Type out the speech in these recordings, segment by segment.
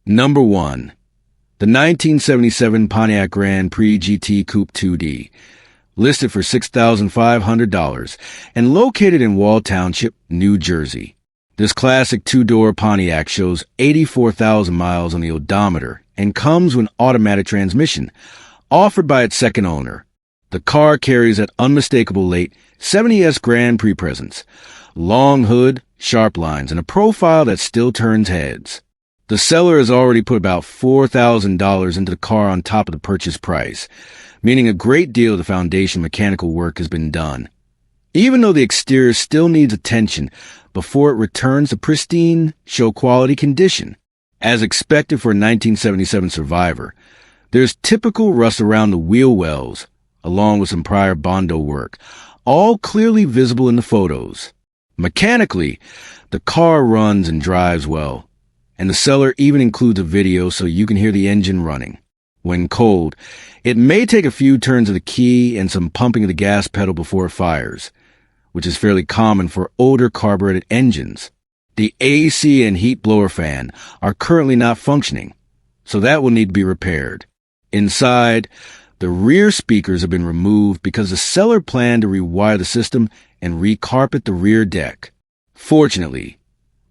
Number 1. The 1977 Pontiac Grand Prix GT Coupe 2D, listed for $6,500 and located in Wall Township, New Jersey. This classic two-door Pontiac shows 84,000 miles on the odometer and comes with an automatic transmission, offered by its second owner. The car carries that unmistakable late 70s Grand Prix presence, long hood, sharp lines, and a profile that still turns heads. The seller has already put about $4,000 into the car on top of the purchase price, meaning a great deal of the foundation mechanical work has been done. Even though the exterior still needs attention before it returns to pristine, show-quality condition. As expected for a 1977 Survivor, there's typical rust around the wheel wells, along with some prior Bondo work, all clearly visible in the photos. Mechanically, the car runs and drives well, and the seller even includes a video so you can hear the engine running. When cold, it may take a few turns of the key and some pumping of the gas pedal before it fires, which is fairly common for older carbureted engines. The AC and heat blower fan are currently not functioning, so that will need to be repaired. Inside, the rear speakers have been removed because the seller planned to rewire the system and recarpet the rear deck. Fortunately,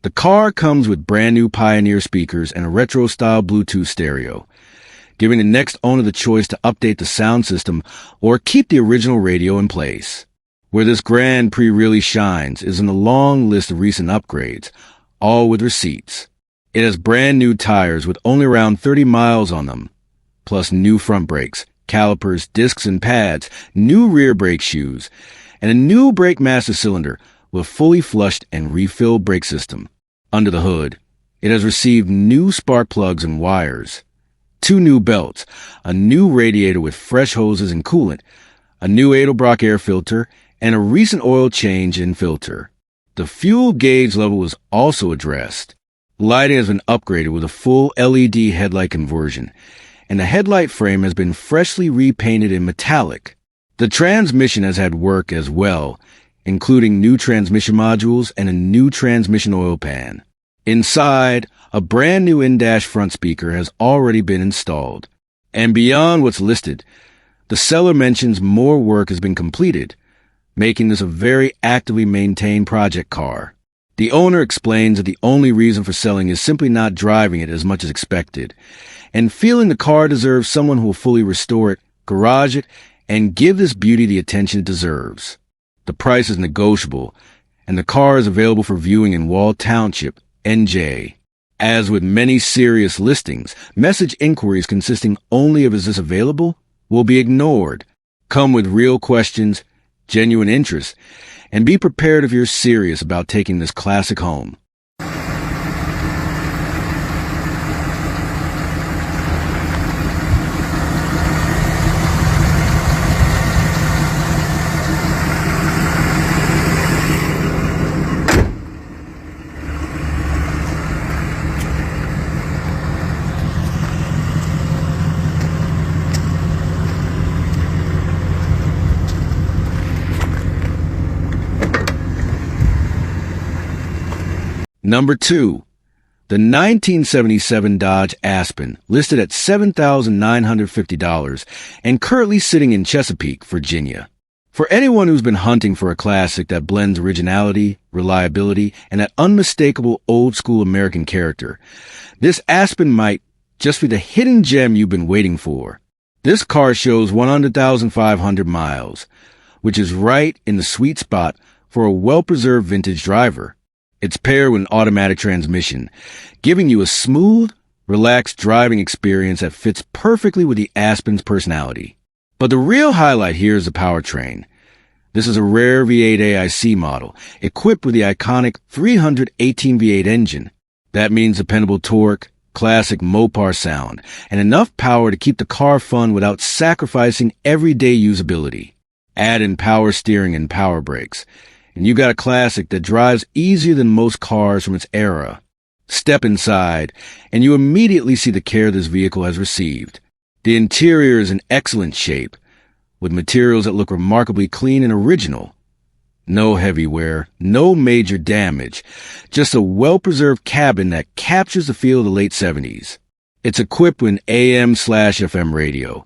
the car comes with brand new Pioneer speakers and a retro-style Bluetooth stereo, giving the next owner the choice to update the sound system or keep the original radio in place. Where this Grand Prix really shines is in the long list of recent upgrades, all with receipts. It has brand new tires with only around 30 miles on them, plus new front brakes, calipers, discs and pads, new rear brake shoes, and a new brake master cylinder with fully flushed and refilled brake system. Under the hood, it has received new spark plugs and wires, 2 new belts, a new radiator with fresh hoses and coolant, a new Edelbrock air filter, and a recent oil change and filter. The fuel gauge level was also addressed. Lighting has been upgraded with a full LED headlight conversion, and the headlight frame has been freshly repainted in metallic. The transmission has had work as well, including new transmission modules and a new transmission oil pan. Inside, a brand new in-dash front speaker has already been installed. And beyond what's listed, the seller mentions more work has been completed, making this a very actively maintained project car. The owner explains that the only reason for selling is simply not driving it as much as expected, and feeling the car deserves someone who will fully restore it, garage it, and give this beauty the attention it deserves. The price is negotiable, and the car is available for viewing in Wall Township, NJ. As with many serious listings, message inquiries consisting only of "is this available?" will be ignored. Come with real questions, genuine interest, and be prepared if you're serious about taking this classic home. Number 2. The 1977 Dodge Aspen, listed at $7,950 and currently sitting in Chesapeake, Virginia. For anyone who's been hunting for a classic that blends originality, reliability, and that unmistakable old-school American character, this Aspen might just be the hidden gem you've been waiting for. This car shows 100,500 miles, which is right in the sweet spot for a well-preserved vintage driver. It's paired with an automatic transmission, giving you a smooth, relaxed driving experience that fits perfectly with the Aspen's personality. But the real highlight here is the powertrain. This is a rare V8 AIC model, equipped with the iconic 318 V8 engine. That means dependable torque, classic Mopar sound, and enough power to keep the car fun without sacrificing everyday usability. Add in power steering and power brakes, and you got a classic that drives easier than most cars from its era. Step inside, and you immediately see the care this vehicle has received. The interior is in excellent shape, with materials that look remarkably clean and original. No heavy wear, no major damage, just a well-preserved cabin that captures the feel of the late 70s. It's equipped with an AM/FM radio,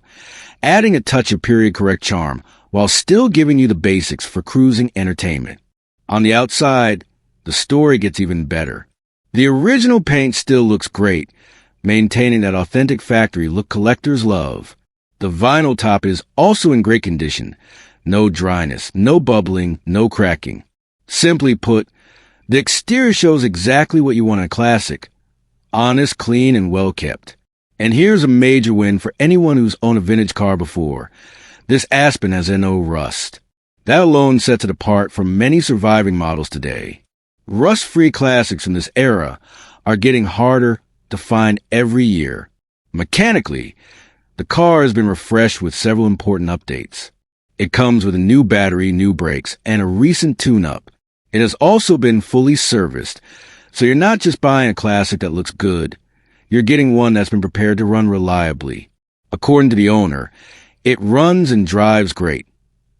adding a touch of period-correct charm while still giving you the basics for cruising entertainment. On the outside, the story gets even better. The original paint still looks great, maintaining that authentic factory look collectors love. The vinyl top is also in great condition. No dryness, no bubbling, no cracking. Simply put, the exterior shows exactly what you want in a classic. Honest, clean, and well kept. And here's a major win for anyone who's owned a vintage car before. This Aspen has no rust. That alone sets it apart from many surviving models today. Rust-free classics from this era are getting harder to find every year. Mechanically, the car has been refreshed with several important updates. It comes with a new battery, new brakes, and a recent tune-up. It has also been fully serviced, so you're not just buying a classic that looks good. You're getting one that's been prepared to run reliably. According to the owner, it runs and drives great,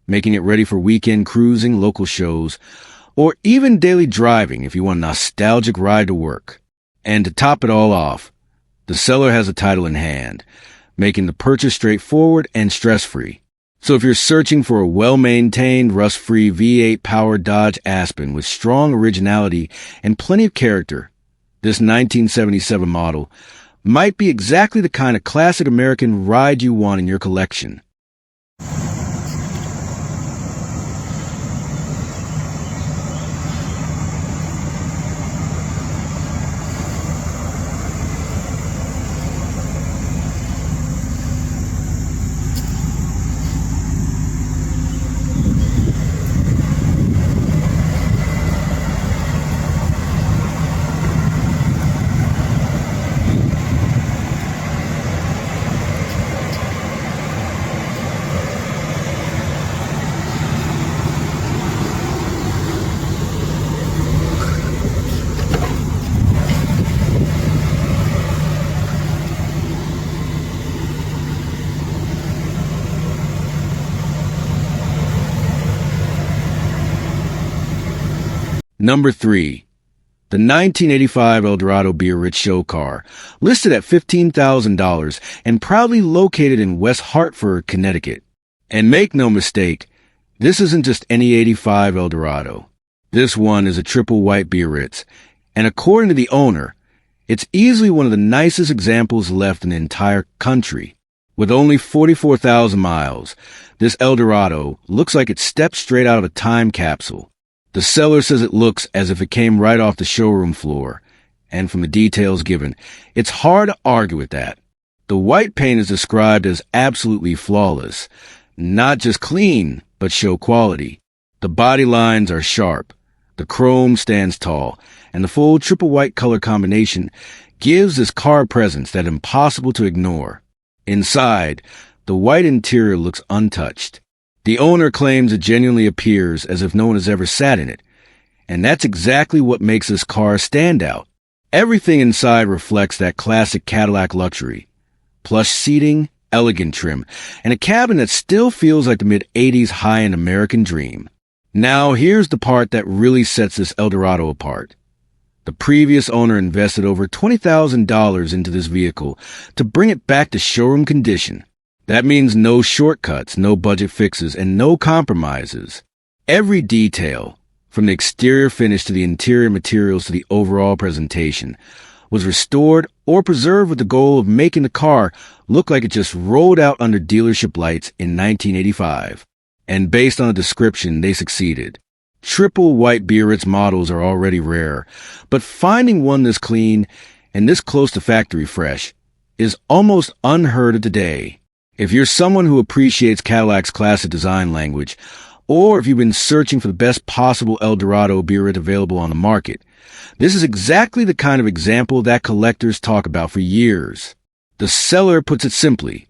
making it ready for weekend cruising, local shows, or even daily driving if you want a nostalgic ride to work. And to top it all off, the seller has a title in hand, making the purchase straightforward and stress-free. So if you're searching for a well-maintained, rust-free V8-powered Dodge Aspen with strong originality and plenty of character, this 1977 model might be exactly the kind of classic American ride you want in your collection. Number 3. The 1985 Eldorado Biarritz show car, listed at $15,000 and proudly located in West Hartford, Connecticut. And make no mistake, this isn't just any 85 Eldorado. This one is a triple white Biarritz, and according to the owner, it's easily one of the nicest examples left in the entire country. With only 44,000 miles, this Eldorado looks like it stepped straight out of a time capsule. The seller says it looks as if it came right off the showroom floor, and from the details given, it's hard to argue with that. The white paint is described as absolutely flawless, not just clean, but show quality. The body lines are sharp, the chrome stands tall, and the full triple white color combination gives this car presence that's impossible to ignore. Inside, the white interior looks untouched. The owner claims it genuinely appears as if no one has ever sat in it, and that's exactly what makes this car stand out. Everything inside reflects that classic Cadillac luxury. Plush seating, elegant trim, and a cabin that still feels like the mid-'80s high-end American dream. Now here's the part that really sets this Eldorado apart. The previous owner invested over $20,000 into this vehicle to bring it back to showroom condition. That means no shortcuts, no budget fixes, and no compromises. Every detail, from the exterior finish to the interior materials to the overall presentation, was restored or preserved with the goal of making the car look like it just rolled out under dealership lights in 1985. And based on the description, they succeeded. Triple white Biarritz models are already rare, but finding one this clean and this close to factory fresh is almost unheard of today. If you're someone who appreciates Cadillac's classic design language, or if you've been searching for the best possible Eldorado Biarritz available on the market, this is exactly the kind of example that collectors talk about for years. The seller puts it simply,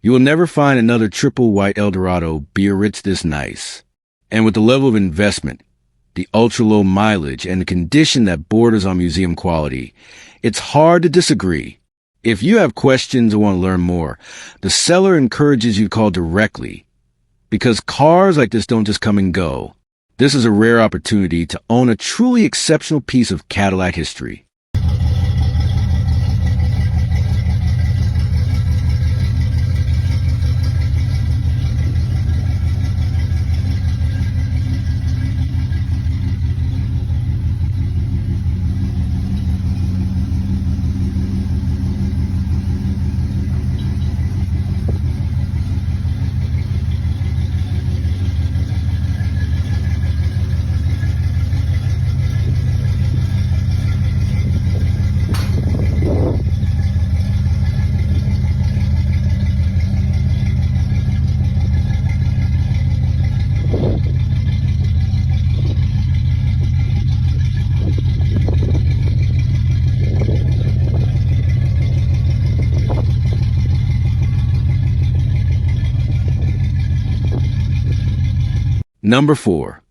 you will never find another triple white Eldorado Biarritz this nice. And with the level of investment, the ultra-low mileage, and the condition that borders on museum quality, it's hard to disagree. If you have questions or want to learn more, the seller encourages you to call directly, because cars like this don't just come and go. This is a rare opportunity to own a truly exceptional piece of Cadillac history. Number 4.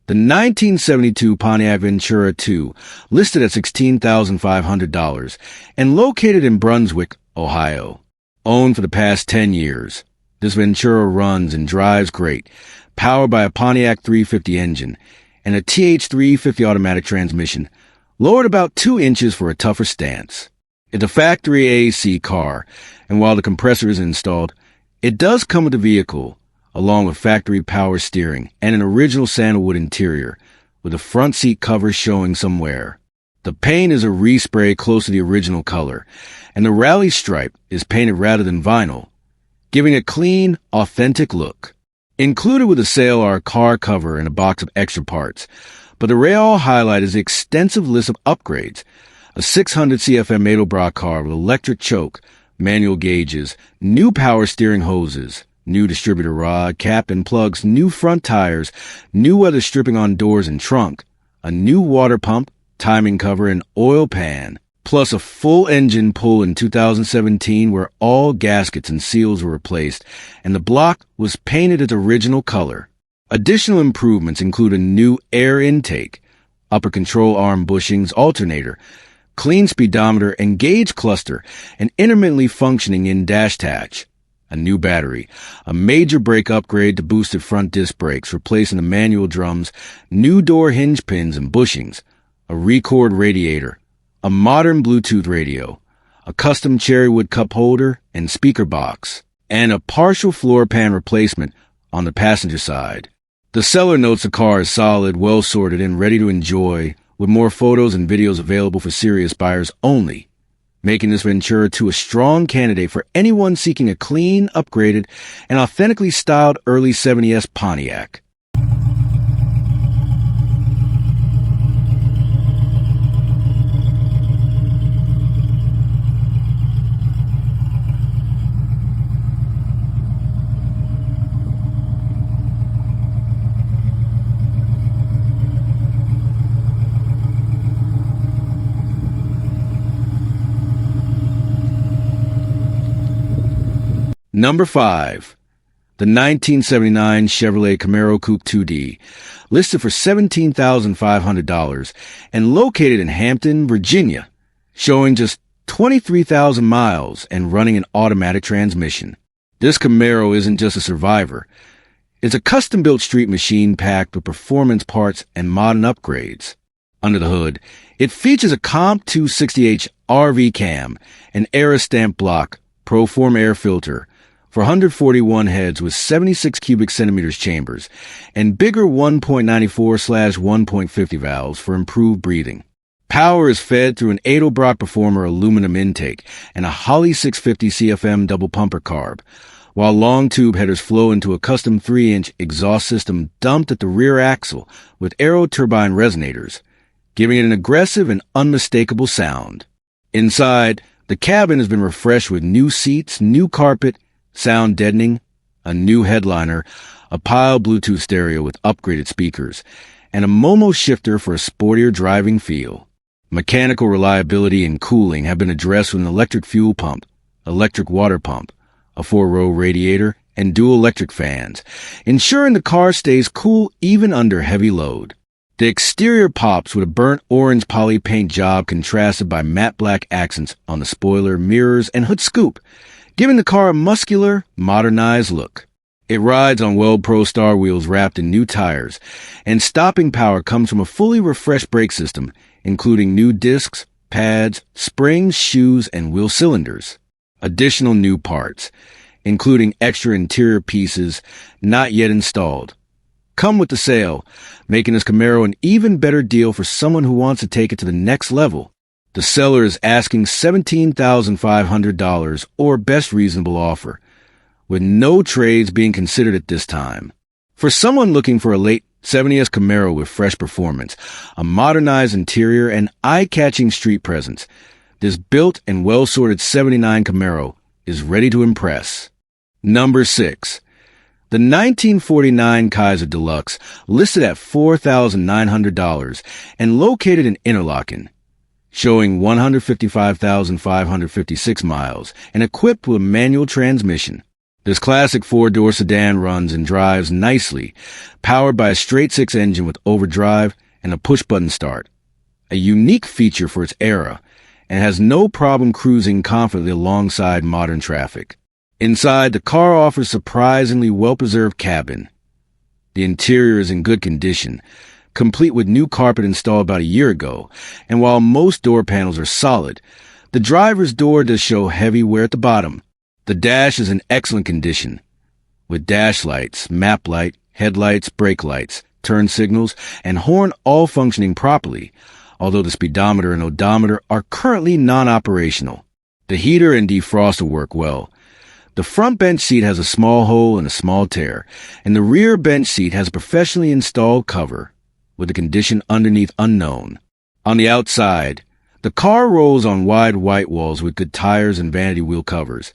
The 1972 Pontiac Ventura II, listed at $16,500 and located in Brunswick, Ohio. Owned for the past 10 years. This Ventura runs and drives great, powered by a Pontiac 350 engine and a TH350 automatic transmission, lowered about 2 inches for a tougher stance. It's a factory AAC car, and while the compressor is installed, it does come with the vehicle, along with factory power steering and an original sandalwood interior, with the front seat cover showing some wear. The paint is a respray close to the original color, and the rally stripe is painted rather than vinyl, giving a clean, authentic look. Included with the sale are a car cover and a box of extra parts, but the real highlight is the extensive list of upgrades. A 600 CFM Edelbrock car with electric choke, manual gauges, new power steering hoses, new distributor rod, cap and plugs, new front tires, new weather stripping on doors and trunk, a new water pump, timing cover, and oil pan, plus a full engine pull in 2017 where all gaskets and seals were replaced, and the block was painted its original color. Additional improvements include a new air intake, upper control arm bushings, alternator, clean speedometer and gauge cluster, and intermittently functioning in-dash attach. A new battery, a major brake upgrade to boosted front disc brakes, replacing the manual drums, new door hinge pins and bushings, a record radiator, a modern Bluetooth radio, a custom cherrywood cup holder and speaker box, and a partial floor pan replacement on the passenger side. The seller notes the car is solid, well sorted, and ready to enjoy, with more photos and videos available for serious buyers only, making this Ventura II a strong candidate for anyone seeking a clean, upgraded, and authentically styled early 70s Pontiac. Number 5. The 1979 Chevrolet Camaro Coupe 2D, listed for $17,500 and located in Hampton, Virginia, showing just 23,000 miles and running an automatic transmission. This Camaro isn't just a survivor. It's a custom-built street machine packed with performance parts and modern upgrades. Under the hood, it features a Comp 260H RV cam, an Aerostamp block, Proform air filter, for 141 heads with 76 cubic centimeters chambers, and bigger 1.94/1.50 valves for improved breathing. Power is fed through an Edelbrock Performer aluminum intake and a Holley 650 CFM double pumper carb, while long tube headers flow into a custom 3-inch exhaust system dumped at the rear axle with aero turbine resonators, giving it an aggressive and unmistakable sound. Inside, the cabin has been refreshed with new seats, new carpet, sound deadening, a new headliner, a Pile Bluetooth stereo with upgraded speakers, and a Momo shifter for a sportier driving feel. Mechanical reliability and cooling have been addressed with an electric fuel pump, electric water pump, a 4-row radiator, and dual electric fans, ensuring the car stays cool even under heavy load. The exterior pops with a burnt orange poly paint job contrasted by matte black accents on the spoiler, mirrors, and hood scoop, giving the car a muscular, modernized look. It rides on Weld Pro Star wheels wrapped in new tires, and stopping power comes from a fully refreshed brake system, including new discs, pads, springs, shoes, and wheel cylinders. Additional new parts, including extra interior pieces not yet installed, come with the sale, making this Camaro an even better deal for someone who wants to take it to the next level. The seller is asking $17,500 or best reasonable offer, with no trades being considered at this time. For someone looking for a late 70s Camaro with fresh performance, a modernized interior, and eye-catching street presence, this built and well-sorted 79 Camaro is ready to impress. Number 6. The 1949 Kaiser Deluxe, listed at $4,900 and located in Interlaken, showing 155,556 miles and equipped with a manual transmission. This classic four-door sedan runs and drives nicely, powered by a straight-six engine with overdrive and a push-button start, a unique feature for its era, and has no problem cruising confidently alongside modern traffic. Inside, the car offers surprisingly well-preserved cabin. The interior is in good condition, complete with new carpet installed about a year ago, and while most door panels are solid, the driver's door does show heavy wear at the bottom. The dash is in excellent condition, with dash lights, map light, headlights, brake lights, turn signals, and horn all functioning properly, although the speedometer and odometer are currently non-operational. The heater and defroster work well. The front bench seat has a small hole and a small tear, and the rear bench seat has a professionally installed cover, with the condition underneath unknown. On the outside, the car rolls on wide white walls with good tires and vanity wheel covers,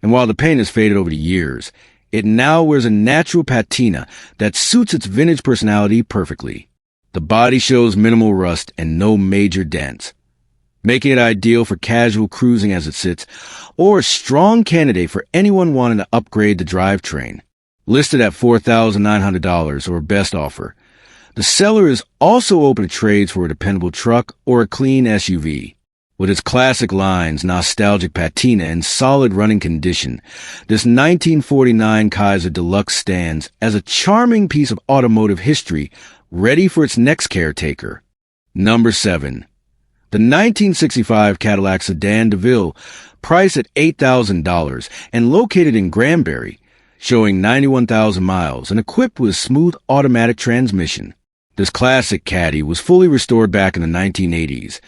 and while the paint has faded over the years, it now wears a natural patina that suits its vintage personality perfectly. The body shows minimal rust and no major dents, making it ideal for casual cruising as it sits, or a strong candidate for anyone wanting to upgrade the drivetrain. Listed at $4,900 or best offer, the seller is also open to trades for a dependable truck or a clean SUV. With its classic lines, nostalgic patina, and solid running condition, this 1949 Kaiser Deluxe stands as a charming piece of automotive history ready for its next caretaker. Number 7. The 1965 Cadillac Sedan DeVille, priced at $8,000 and located in Granbury, showing 91,000 miles and equipped with a smooth automatic transmission. This classic Caddy was fully restored back in the 1980s,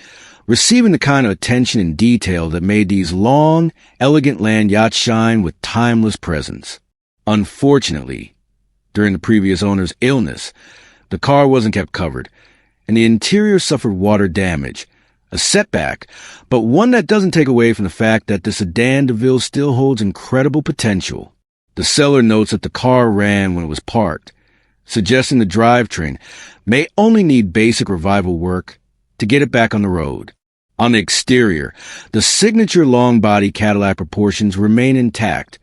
receiving the kind of attention and detail that made these long, elegant land yachts shine with timeless presence. Unfortunately, during the previous owner's illness, the car wasn't kept covered, and the interior suffered water damage, a setback, but one that doesn't take away from the fact that the Sedan DeVille still holds incredible potential. The seller notes that the car ran when it was parked, suggesting the drivetrain may only need basic revival work to get it back on the road. On the exterior, the signature long-body Cadillac proportions remain intact,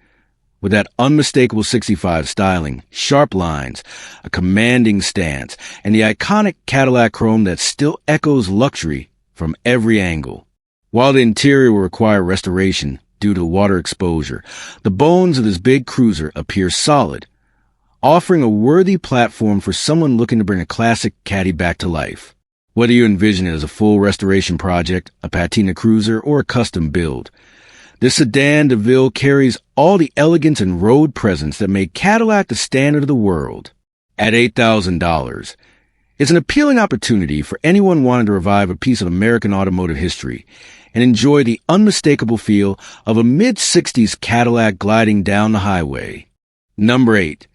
with that unmistakable 65 styling, sharp lines, a commanding stance, and the iconic Cadillac chrome that still echoes luxury from every angle. While the interior will require restoration due to water exposure, the bones of this big cruiser appear solid, offering a worthy platform for someone looking to bring a classic Caddy back to life. Whether you envision it as a full restoration project, a patina cruiser, or a custom build, this Sedan DeVille carries all the elegance and road presence that made Cadillac the standard of the world. At $8,000, it's an appealing opportunity for anyone wanting to revive a piece of American automotive history and enjoy the unmistakable feel of a mid-60s Cadillac gliding down the highway. Number 8.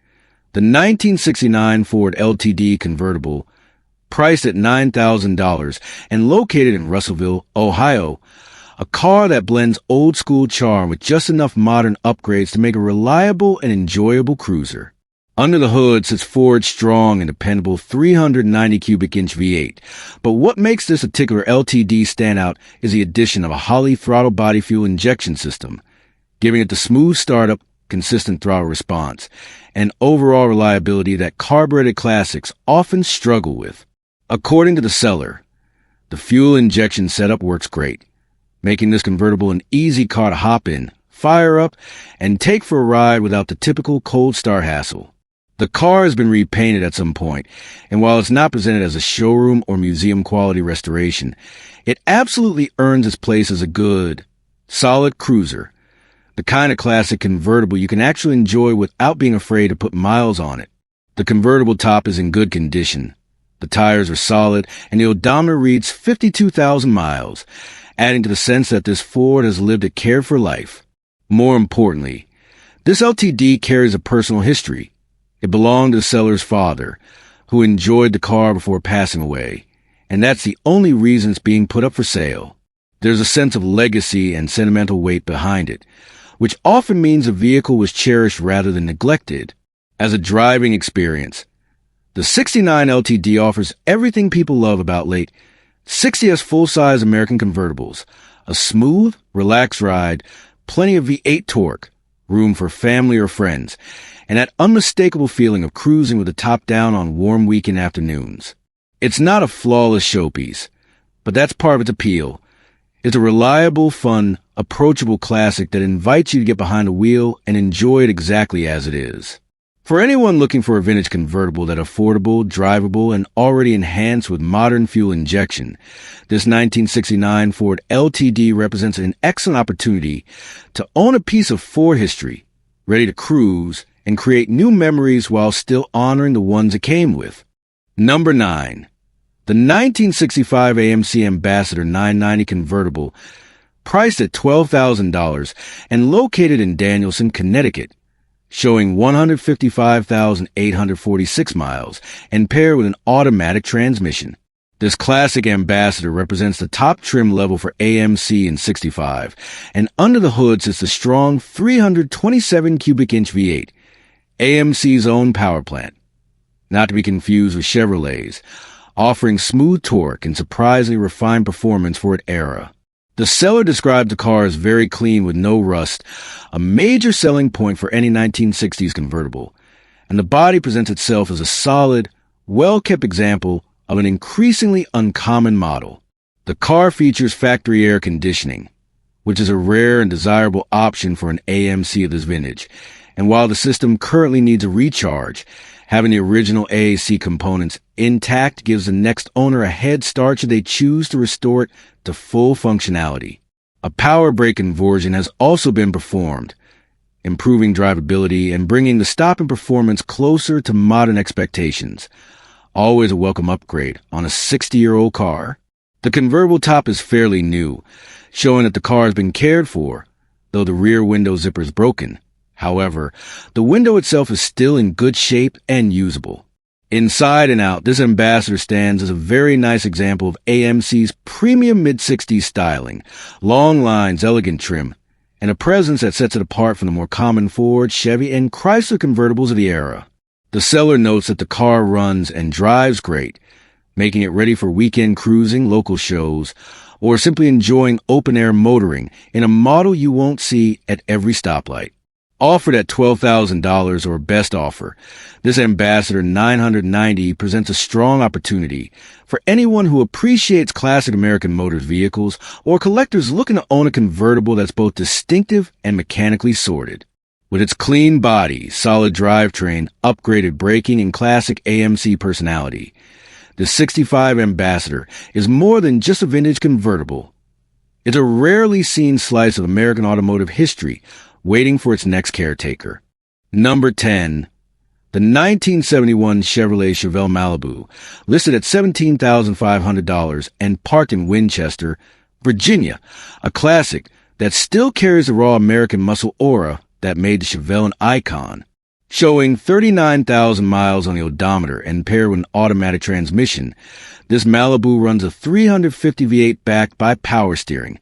The 1969 Ford LTD convertible, priced at $9,000 and located in Russellville, Ohio, a car that blends old-school charm with just enough modern upgrades to make a reliable and enjoyable cruiser. Under the hood sits Ford's strong and dependable 390 cubic inch V8, but what makes this particular LTD stand out is the addition of a Holley throttle body fuel injection system, giving it the smooth startup, consistent throttle response, and overall reliability that carbureted classics often struggle with. According to the seller, the fuel injection setup works great, making this convertible an easy car to hop in, fire up, and take for a ride without the typical cold start hassle. The car has been repainted at some point, and while it's not presented as a showroom or museum-quality restoration, it absolutely earns its place as a good, solid cruiser, the kind of classic convertible you can actually enjoy without being afraid to put miles on it. The convertible top is in good condition. The tires are solid, and the odometer reads 52,000 miles, adding to the sense that this Ford has lived a carefree life. More importantly, this LTD carries a personal history. It belonged to the seller's father, who enjoyed the car before passing away, and that's the only reason it's being put up for sale. There's a sense of legacy and sentimental weight behind it, which often means the vehicle was cherished rather than neglected. As a driving experience, the 69 LTD offers everything people love about late 60s full-size American convertibles: a smooth, relaxed ride, plenty of V8 torque, room for family or friends, and that unmistakable feeling of cruising with the top down on warm weekend afternoons. It's not a flawless showpiece, but that's part of its appeal. It's a reliable, fun, approachable classic that invites you to get behind the wheel and enjoy it exactly as it is. For anyone looking for a vintage convertible that's affordable, drivable, and already enhanced with modern fuel injection, this 1969 Ford LTD represents an excellent opportunity to own a piece of Ford history, ready to cruise and create new memories while still honoring the ones it came with. Number 9. The 1965 AMC Ambassador 990 convertible, priced at $12,000 and located in Danielson, Connecticut, showing 155,846 miles and paired with an automatic transmission. This classic Ambassador represents the top trim level for AMC in 65, and under the hood sits the strong 327 cubic inch V8, AMC's own power plant, not to be confused with Chevrolet's, offering smooth torque and surprisingly refined performance for its era. The seller described the car as very clean with no rust, a major selling point for any 1960s convertible, and the body presents itself as a solid, well-kept example of an increasingly uncommon model. The car features factory air conditioning, which is a rare and desirable option for an AMC of this vintage, and while the system currently needs a recharge, having the original AAC components intact gives the next owner a head start should they choose to restore it to full functionality. A power brake conversion has also been performed, improving drivability and bringing the stopping performance closer to modern expectations. Always a welcome upgrade on a 60-year-old car. The convertible top is fairly new, showing that the car has been cared for, though the rear window zipper is broken. However, the window itself is still in good shape and usable. Inside and out, this Ambassador stands as a very nice example of AMC's premium mid-60s styling, long lines, elegant trim, and a presence that sets it apart from the more common Ford, Chevy, and Chrysler convertibles of the era. The seller notes that the car runs and drives great, making it ready for weekend cruising, local shows, or simply enjoying open-air motoring in a model you won't see at every stoplight. Offered at $12,000 or best offer, this Ambassador 990 presents a strong opportunity for anyone who appreciates classic American Motors vehicles or collectors looking to own a convertible that's both distinctive and mechanically sorted. With its clean body, solid drivetrain, upgraded braking, and classic AMC personality, the 65 Ambassador is more than just a vintage convertible. It's a rarely seen slice of American automotive history waiting for its next caretaker. Number 10. The 1971 Chevrolet Chevelle Malibu, listed at $17,500 and parked in Winchester, Virginia, a classic that still carries the raw American muscle aura that made the Chevelle an icon. Showing 39,000 miles on the odometer and paired with an automatic transmission, this Malibu runs a 350 V8 backed by power steering,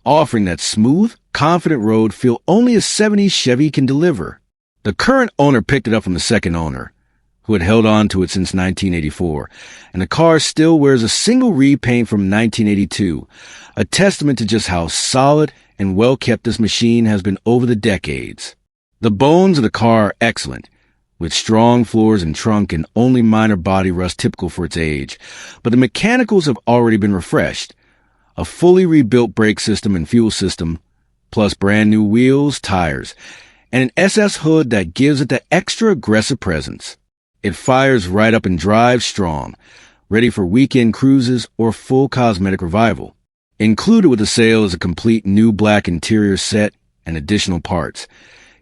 offering that smooth, confident road feel only a 70s Chevy can deliver. The current owner picked it up from the second owner, who had held on to it since 1984, and the car still wears a single repaint from 1982, a testament to just how solid and well-kept this machine has been over the decades. The bones of the car are excellent, with strong floors and trunk and only minor body rust typical for its age, but the mechanicals have already been refreshed. A fully rebuilt brake system and fuel system, plus brand new wheels, tires, and an SS hood that gives it that extra aggressive presence. It fires right up and drives strong, ready for weekend cruises or full cosmetic revival. Included with the sale is a complete new black interior set and additional parts,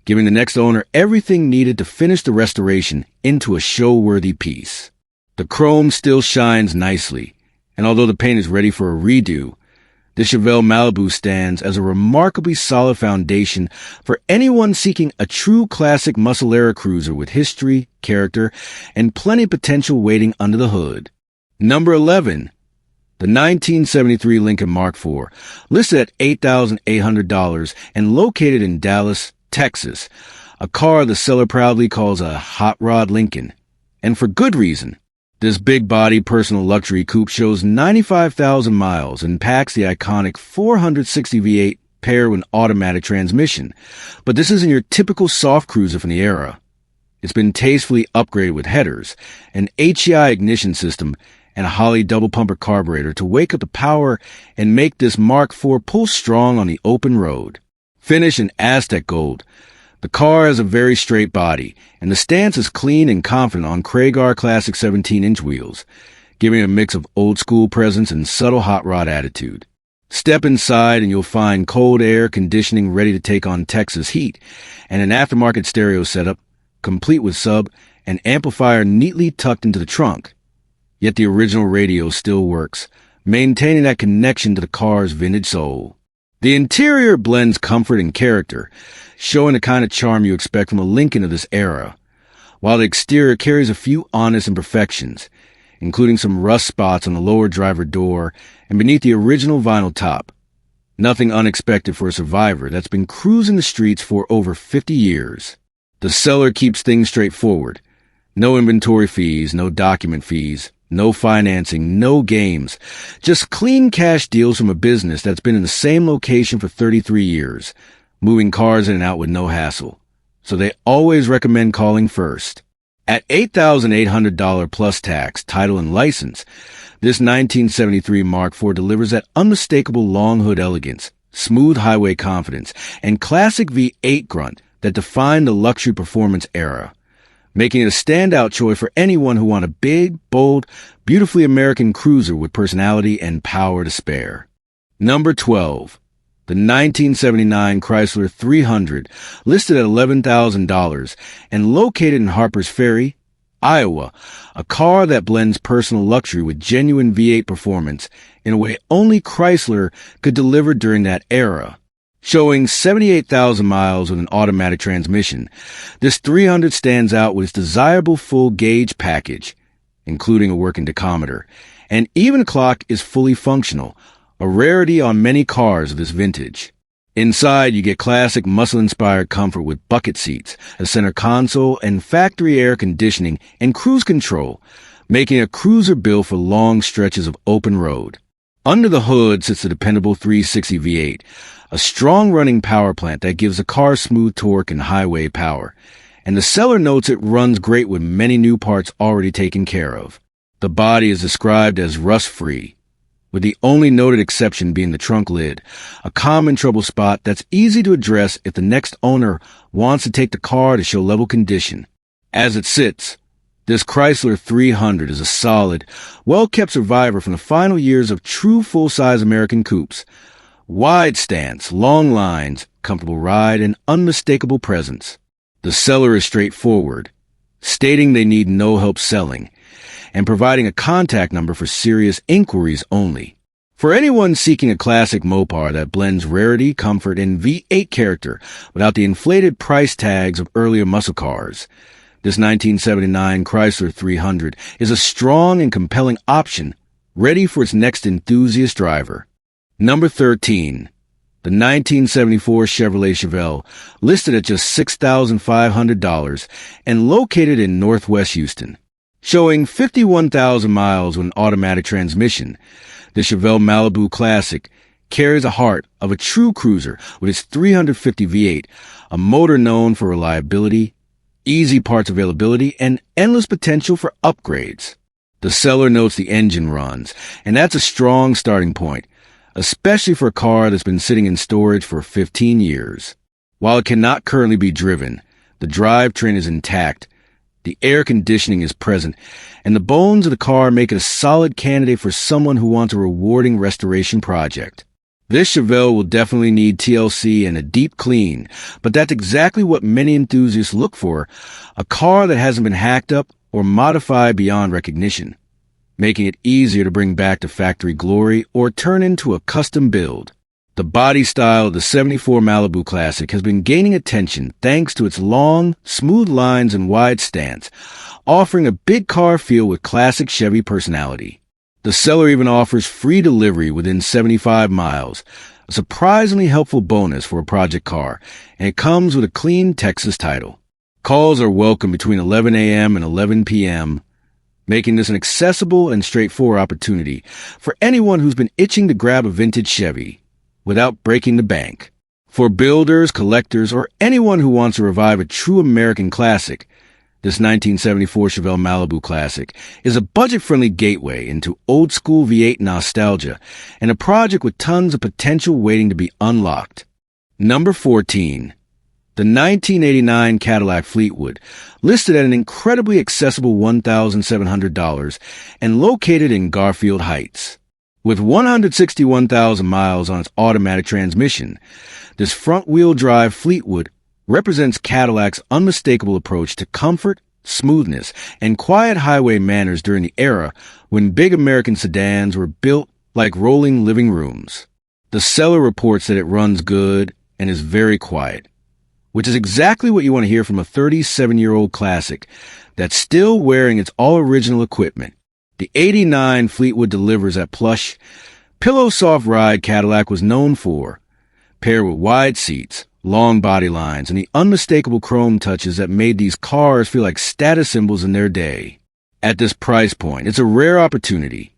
giving the next owner everything needed to finish the restoration into a show-worthy piece. The chrome still shines nicely, and although the paint is ready for a redo, the Chevelle Malibu stands as a remarkably solid foundation for anyone seeking a true classic muscle-era cruiser with history, character, and plenty of potential waiting under the hood. Number 11. The 1973 Lincoln Mark IV, listed at $8,800 and located in Dallas, Texas, a car the seller proudly calls a hot rod Lincoln, and for good reason. This big-body personal luxury coupe shows 95,000 miles and packs the iconic 460 V8 paired with an automatic transmission. But this isn't your typical soft cruiser from the era. It's been tastefully upgraded with headers, an HEI ignition system, and a Holley double-pumper carburetor to wake up the power and make this Mark IV pull strong on the open road. Finished in Aztec gold, the car has a very straight body, and the stance is clean and confident on Craigar Classic 17-inch wheels, giving it a mix of old-school presence and subtle hot rod attitude. Step inside and you'll find cold air conditioning ready to take on Texas heat, and an aftermarket stereo setup, complete with sub and amplifier neatly tucked into the trunk. Yet the original radio still works, maintaining that connection to the car's vintage soul. The interior blends comfort and character, showing the kind of charm you expect from a Lincoln of this era, while the exterior carries a few honest imperfections, including some rust spots on the lower driver door and beneath the original vinyl top. Nothing unexpected for a survivor that's been cruising the streets for over 50 years. The seller keeps things straightforward. No inventory fees, no document fees, no financing, no games. Just clean cash deals from a business that's been in the same location for 33 years, moving cars in and out with no hassle. So they always recommend calling first. At $8,800 plus tax, title, and license, this 1973 Mark IV delivers that unmistakable long hood elegance, smooth highway confidence, and classic V8 grunt that defined the luxury performance era, making it a standout choice for anyone who wants a big, bold, beautifully American cruiser with personality and power to spare. Number 12. The 1979 Chrysler 300, listed at $11,000 and located in Harpers Ferry, Iowa, a car that blends personal luxury with genuine V8 performance in a way only Chrysler could deliver during that era. Showing 78,000 miles with an automatic transmission, this 300 stands out with its desirable full-gauge package, including a working tachometer, and even the clock is fully functional, a rarity on many cars of this vintage. Inside, you get classic muscle-inspired comfort with bucket seats, a center console, and factory air conditioning and cruise control, making a cruiser built for long stretches of open road. Under the hood sits the dependable 360 V8, a strong-running power plant that gives the car smooth torque and highway power, and the seller notes it runs great with many new parts already taken care of. The body is described as rust-free, with the only noted exception being the trunk lid, a common trouble spot that's easy to address if the next owner wants to take the car to show level condition. As it sits, this Chrysler 300 is a solid, well-kept survivor from the final years of true full-size American coupes. Wide stance, long lines, comfortable ride, and unmistakable presence. The seller is straightforward, stating they need no help selling, and providing a contact number for serious inquiries only. For anyone seeking a classic Mopar that blends rarity, comfort, and V8 character without the inflated price tags of earlier muscle cars, this 1979 Chrysler 300 is a strong and compelling option, ready for its next enthusiast driver. Number 13. The 1974 Chevrolet Chevelle, listed at just $6,500 and located in Northwest Houston. Showing 51,000 miles with an automatic transmission, the Chevelle Malibu Classic carries the heart of a true cruiser with its 350 V8, a motor known for reliability, easy parts availability, and endless potential for upgrades. The seller notes the engine runs, and that's a strong starting point. especially for a car that's been sitting in storage for 15 years. While it cannot currently be driven, the drivetrain is intact, the air conditioning is present, and the bones of the car make it a solid candidate for someone who wants a rewarding restoration project. This Chevelle will definitely need TLC and a deep clean, but that's exactly what many enthusiasts look for, a car that hasn't been hacked up or modified beyond recognition, making it easier to bring back to factory glory or turn into a custom build. The body style of the '74 Malibu Classic has been gaining attention thanks to its long, smooth lines and wide stance, offering a big car feel with classic Chevy personality. The seller even offers free delivery within 75 miles, a surprisingly helpful bonus for a project car, and it comes with a clean Texas title. Calls are welcome between 11 a.m. and 11 p.m., making this an accessible and straightforward opportunity for anyone who's been itching to grab a vintage Chevy without breaking the bank. For builders, collectors, or anyone who wants to revive a true American classic, this 1974 Chevelle Malibu Classic is a budget-friendly gateway into old-school V8 nostalgia and a project with tons of potential waiting to be unlocked. Number 14. The 1989 Cadillac Fleetwood, listed at an incredibly accessible $1,700 and located in Garfield Heights. With 161,000 miles on its automatic transmission, this front-wheel drive Fleetwood represents Cadillac's unmistakable approach to comfort, smoothness, and quiet highway manners during the era when big American sedans were built like rolling living rooms. The seller reports that it runs good and is very quiet, which is exactly what you want to hear from a 37-year-old classic that's still wearing its all-original equipment. The '89 Fleetwood delivers that plush, pillow-soft ride Cadillac was known for, paired with wide seats, long body lines, and the unmistakable chrome touches that made these cars feel like status symbols in their day. At this price point, it's a rare opportunity.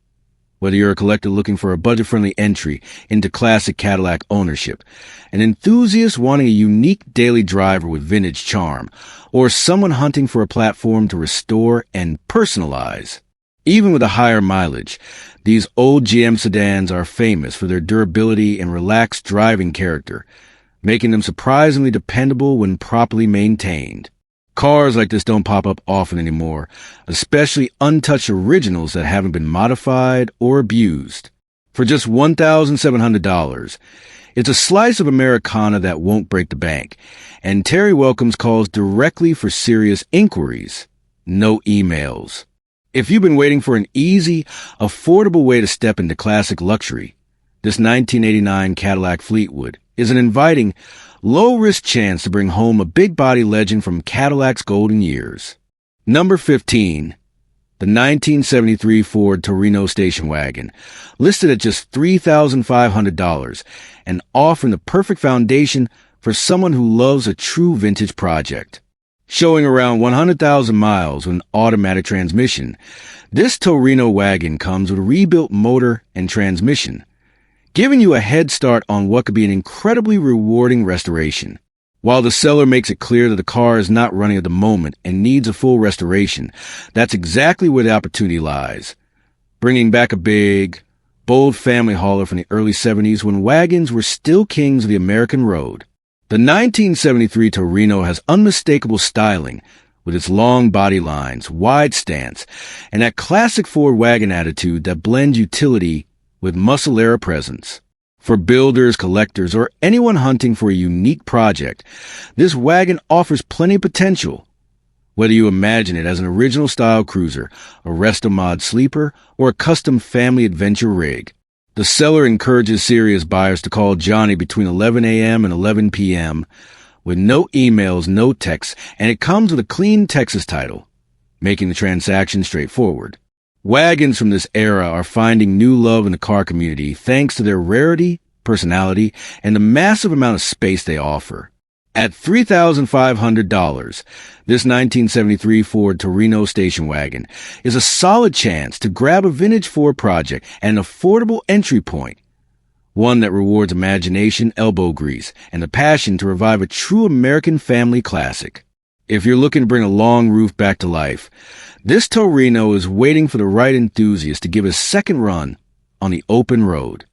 Whether you're a collector looking for a budget-friendly entry into classic Cadillac ownership, an enthusiast wanting a unique daily driver with vintage charm, or someone hunting for a platform to restore and personalize. Even with a higher mileage, these old GM sedans are famous for their durability and relaxed driving character, making them surprisingly dependable when properly maintained. Cars like this don't pop up often anymore, especially untouched originals that haven't been modified or abused. For just $1,700, it's a slice of Americana that won't break the bank, and Terry welcomes calls directly for serious inquiries, no emails. If you've been waiting for an easy, affordable way to step into classic luxury, this 1989 Cadillac Fleetwood is an inviting, low-risk chance to bring home a big-body legend from Cadillac's golden years. Number 15. The 1973 Ford Torino station wagon, listed at just $3,500 and offering the perfect foundation for someone who loves a true vintage project. Showing around 100,000 miles with an automatic transmission, this Torino wagon comes with a rebuilt motor and transmission, giving you a head start on what could be an incredibly rewarding restoration. While the seller makes it clear that the car is not running at the moment and needs a full restoration, that's exactly where the opportunity lies. Bringing back a big, bold family hauler from the early 70s when wagons were still kings of the American road. The 1973 Torino has unmistakable styling with its long body lines, wide stance, and that classic Ford wagon attitude that blends utility with muscle-era presence. For builders, collectors, or anyone hunting for a unique project, this wagon offers plenty of potential. Whether you imagine it as an original-style cruiser, a resto-mod sleeper, or a custom family adventure rig, the seller encourages serious buyers to call Johnny between 11 a.m. and 11 p.m. with no emails, no texts, and it comes with a clean Texas title, making the transaction straightforward. Wagons from this era are finding new love in the car community thanks to their rarity, personality, and the massive amount of space they offer. At $3,500, this 1973 Ford Torino station wagon is a solid chance to grab a vintage Ford project at an affordable entry point, one that rewards imagination, elbow grease, and the passion to revive a true American family classic. If you're looking to bring a long roof back to life, this Torino is waiting for the right enthusiast to give a second run on the open road.